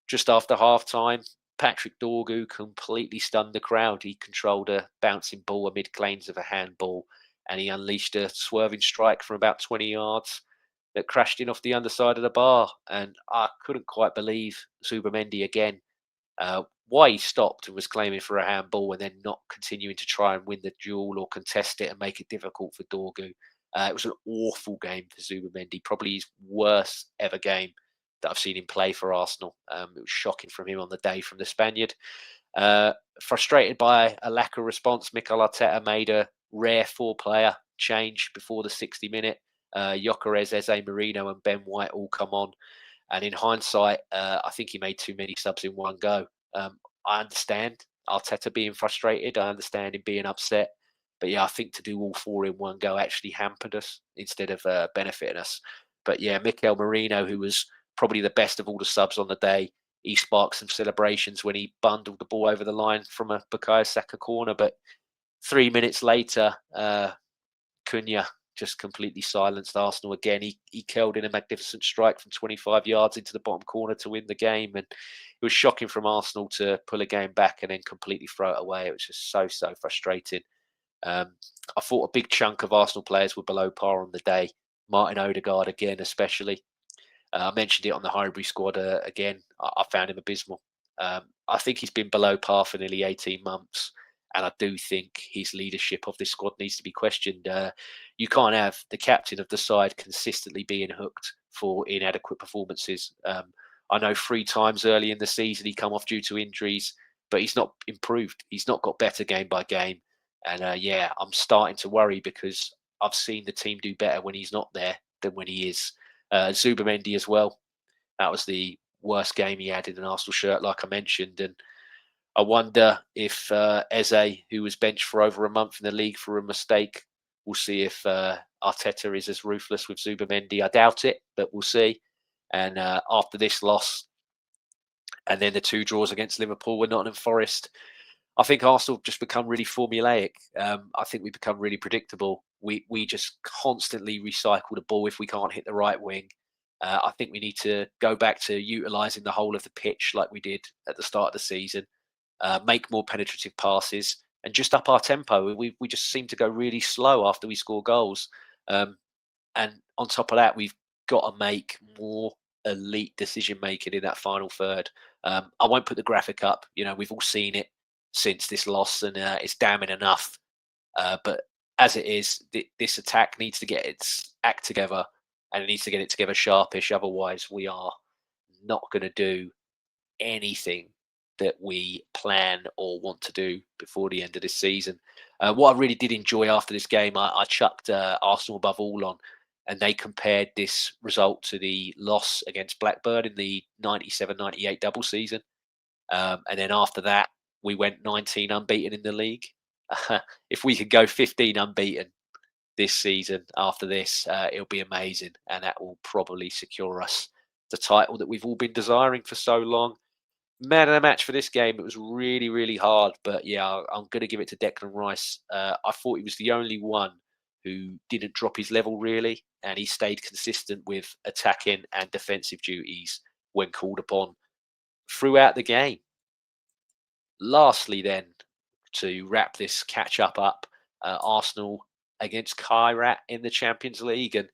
just after half time, Patrick Dorgu completely stunned the crowd. He controlled a bouncing ball amid claims of a handball, and he unleashed a swerving strike from about 20 yards that crashed in off the underside of the bar. And I couldn't quite believe Zubimendi again. Why he stopped and was claiming for a handball and then not continuing to try and win the duel or contest it and make it difficult for Dorgu. It was an awful game for Zubimendi, probably his worst ever game that I've seen him play for Arsenal. It was shocking from him on the day from the Spaniard. Uh, Frustrated by a lack of response, Mikel Arteta made a rare 4-player change before the 60-minute. Gyökeres, Eze Marino and Ben White all come on. And in hindsight, I think he made too many subs in one go. I understand Arteta being frustrated. I understand him being upset. But yeah, I think to do all 4 in one go actually hampered us instead of benefiting us. But yeah, Mikel Marino, who was probably the best of all the subs on the day, he sparked some celebrations when he bundled the ball over the line from a Bukayo Saka corner. But 3 minutes later, Cunha just completely silenced Arsenal again. He curled in a magnificent strike from 25 yards into the bottom corner to win the game. And it was shocking from Arsenal to pull a game back and then completely throw it away. It was just so frustrating. I thought a big chunk of Arsenal players were below par on the day. Martin Odegaard again, especially. I mentioned it on the Highbury squad again. I found him abysmal. I think he's been below par for nearly 18 months. And I do think his leadership of this squad needs to be questioned. You can't have the captain of the side consistently being hooked for inadequate performances. I know 3 times early in the season he come off due to injuries, but he's not improved. He's not got better game by game. And yeah, I'm starting to worry because I've seen the team do better when he's not there than when he is. Zubimendi as well. That was the worst game he had in an Arsenal shirt, like I mentioned. And I wonder if Eze, who was benched for over a month in the league for a mistake, we'll see if Arteta is as ruthless with Zubimendi. I doubt it, but we'll see. And after this loss, and then the 2 draws against Liverpool and Nottingham Forest, I think Arsenal just become really formulaic. I think we become really predictable. We just constantly recycle the ball if we can't hit the right wing. I think we need to go back to utilising the whole of the pitch like we did at the start of the season. Make more penetrative passes and just up our tempo. We just seem to go really slow after we score goals. And on top of that, we've got to make more elite decision making in that final third. I won't put the graphic up. We've all seen it since this loss, and it's damning enough. But as it is, this attack needs to get its act together, and it needs to get it together sharpish. Otherwise, we are not going to do anything that we plan or want to do before the end of this season. What I really did enjoy after this game, I chucked Arsenal above all on, and they compared this result to the loss against Blackburn in the 97-98 double season. And then after that, we went 19 unbeaten in the league. If we could go 15 unbeaten this season after this, it'll be amazing. And that will probably secure us the title that we've all been desiring for so long. Man of the match for this game, it was really, really hard. But yeah, I'm going to give it to Declan Rice. I thought he was the only one who didn't drop his level really. And he stayed consistent with attacking and defensive duties when called upon throughout the game. Lastly, then, to wrap this catch up, Arsenal against Kairat in the Champions League. And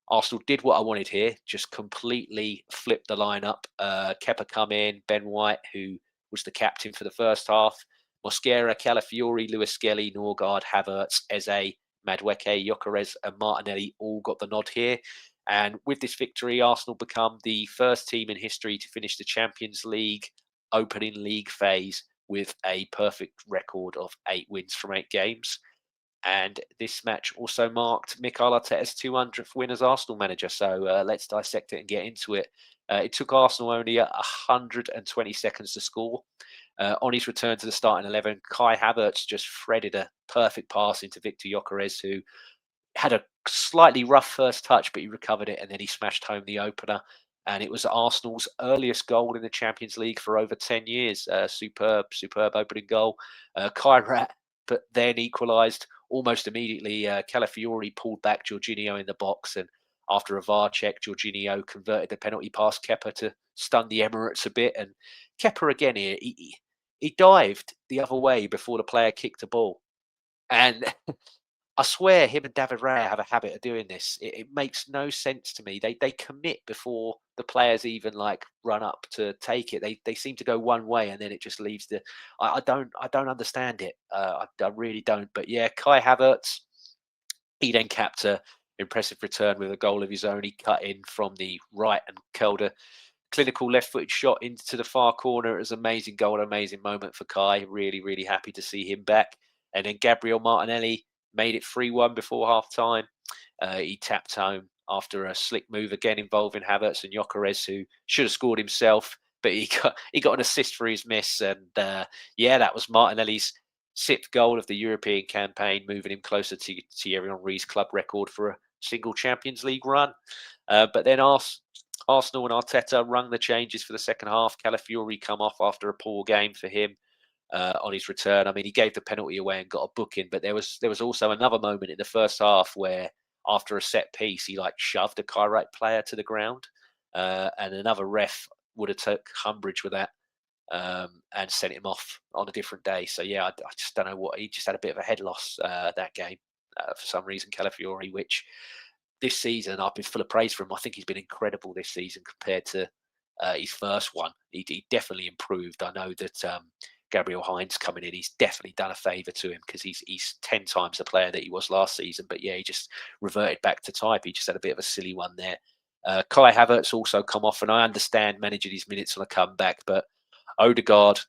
Arsenal did what I wanted here, just completely flipped the lineup. Kepa come in, Ben White, who was the captain for the first half, Mosquera, Calafiori, Lewis Skelly, Norgard, Havertz, Eze, Madueke, Gyökeres, and Martinelli all got the nod here. And with this victory, Arsenal become the first team in history to finish the Champions League opening league phase with a perfect record of 8 wins from 8 games. And this match also marked Mikel Arteta's 200th win as Arsenal manager. So let's dissect it and get into it. It took Arsenal only 120 seconds to score. On his return to the starting 11, Kai Havertz just threaded a perfect pass into Victor Gyökeres, who had a slightly rough first touch, but he recovered it and then he smashed home the opener. And it was Arsenal's earliest goal in the Champions League for over 10 years. Superb opening goal. Kairat, but then equalised almost immediately. Calafiori pulled back Jorginho in the box, and after a VAR check, Jorginho converted the penalty pass Kepa to stun the Emirates a bit. And Kepa again here, he dived the other way before the player kicked the ball. And I swear him and David Raya have a habit of doing this. It makes no sense to me. They commit before the players even like run up to take it. They seem to go one way and then it just leaves the. I don't understand it. I really don't. But yeah, Kai Havertz, he then capped a impressive return with a goal of his own. He cut in from the right and curled a clinical left-footed shot into the far corner. It was an amazing goal, an amazing moment for Kai. Really, really happy to see him back. And then Gabriel Martinelli made it 3-1 before half-time. He tapped home after a slick move again involving Havertz and Gyökeres, who should have scored himself, but he got an assist for his miss. And yeah, that was Martinelli's 6th goal of the European campaign, moving him closer to Thierry Henry's club record for a single Champions League run. But then Arsenal and Arteta rung the changes for the second half. Calafiori come off after a poor game for him on his return. I mean, he gave the penalty away and got a booking, but there was also another moment in the first half where after a set piece, he like shoved a Kairat player to the ground, and another ref would have took umbrage with that and sent him off on a different day. So yeah, I just don't know what, he just had a bit of a head loss that game for some reason, Calafiori, which this season I've been full of praise for him. I think he's been incredible this season compared to his first one. He definitely improved. I know that Gabriel Hines coming in, he's definitely done a favour to him because he's 10 times the player that he was last season. But yeah, he just reverted back to type. He just had a bit of a silly one there. Kai Havertz also come off, and I understand managing his minutes on a comeback, but Odegaard,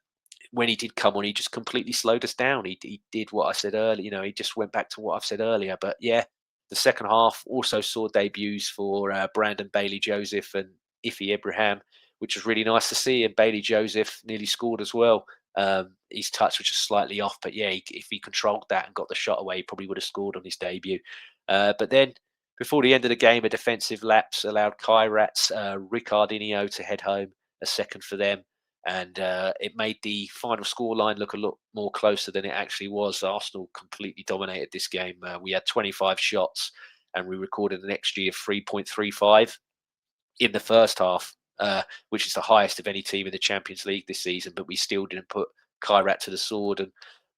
when he did come on, he just completely slowed us down. He did what I said earlier. You know, he just went back to what I've said earlier. But yeah, the second half also saw debuts for Brandon Bailey-Joseph and Ife Abraham, which was really nice to see. And Bailey-Joseph nearly scored as well. His touch was just slightly off, but yeah, if he controlled that and got the shot away, he probably would have scored on his debut. But then, before the end of the game, a defensive lapse allowed Kairat's Ricardinho to head home, a second for them. And it made the final scoreline look a lot more closer than it actually was. Arsenal completely dominated this game. We had 25 shots and we recorded an XG of 3.35 in the first half, which is the highest of any team in the Champions League this season. But we still didn't put Kairat to the sword and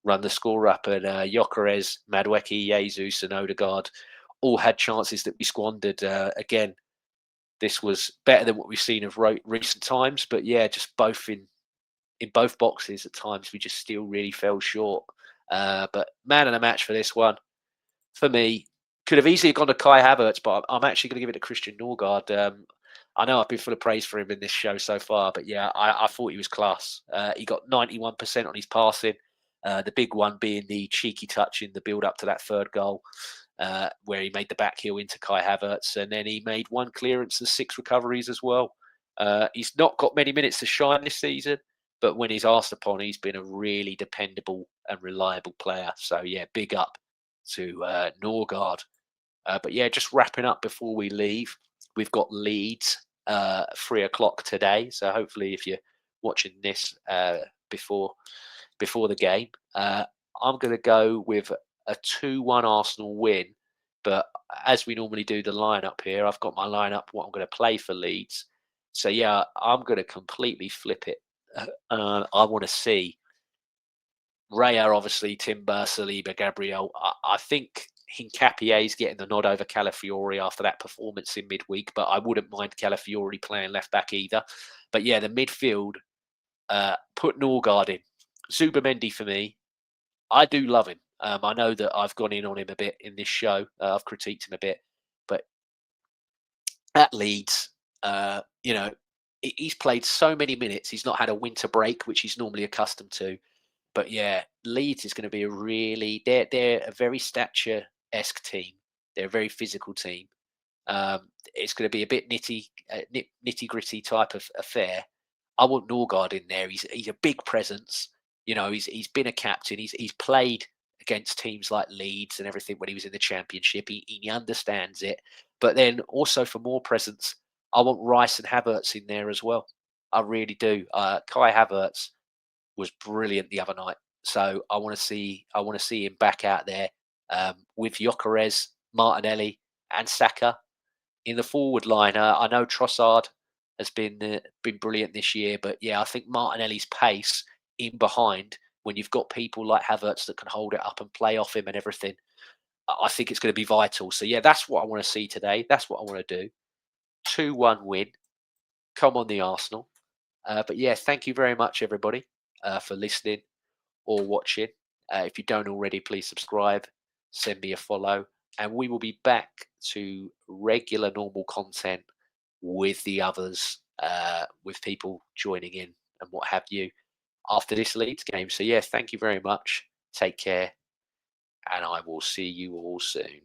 run the score up. And Gyökeres, Madueke, Jesus and Odegaard all had chances that we squandered. Again, this was better than what we've seen of recent times, but yeah, just both in both boxes at times we just still really fell short. But man of the match for this one, for me. Could have easily gone to Kai Havertz, but I'm actually going to give it to Christian Norgard. I know I've been full of praise for him in this show so far, but yeah, I thought he was class. He got 91% on his passing. The big one being the cheeky touch in the build up to that third goal, where he made the back heel into Kai Havertz, and then he made one clearance and 6 recoveries as well. He's not got many minutes to shine this season, but when he's asked upon, he's been a really dependable and reliable player. So yeah, big up to Norgard. But yeah, just wrapping up before we leave, we've got Leeds 3 o'clock today. So hopefully, if you're watching this before the game, I'm going to go with a 2-1 Arsenal win. But as we normally do the lineup here, I've got my lineup what I'm going to play for Leeds. So yeah, I'm going to completely flip it. I want to see Raya, obviously, Timber, Saliba, Gabriel. I think Hincapié is getting the nod over Calafiori after that performance in midweek, but I wouldn't mind Calafiori playing left back either. But yeah, the midfield, put Norgard in. Zubamendi for me. I do love him. I know that I've gone in on him a bit in this show. I've critiqued him a bit, but at Leeds, he's played so many minutes. He's not had a winter break, which he's normally accustomed to. But yeah, Leeds is going to be a really they're a very stature-esque team. They're a very physical team. It's going to be a bit nitty gritty type of affair. I want Norgard in there. He's a big presence. He's been a captain. He's played against teams like Leeds and everything when he was in the Championship. He understands it. But then also for more presence, I want Rice and Havertz in there as well. I really do. Kai Havertz was brilliant the other night. So I want to see him back out there with Gyökeres, Martinelli, and Saka in the forward line. I know Trossard has been brilliant this year, but yeah, I think Martinelli's pace in behind when you've got people like Havertz that can hold it up and play off him and everything. I think it's going to be vital. So yeah, that's what I want to see today. That's what I want to do. 2-1 win. Come on, the Arsenal. But yeah, thank you very much, everybody, for listening or watching. If you don't already, please subscribe, send me a follow, and we will be back to regular, normal content with the others, with people joining in and what have you after this Leeds game. So, yeah, thank you very much. Take care, and I will see you all soon.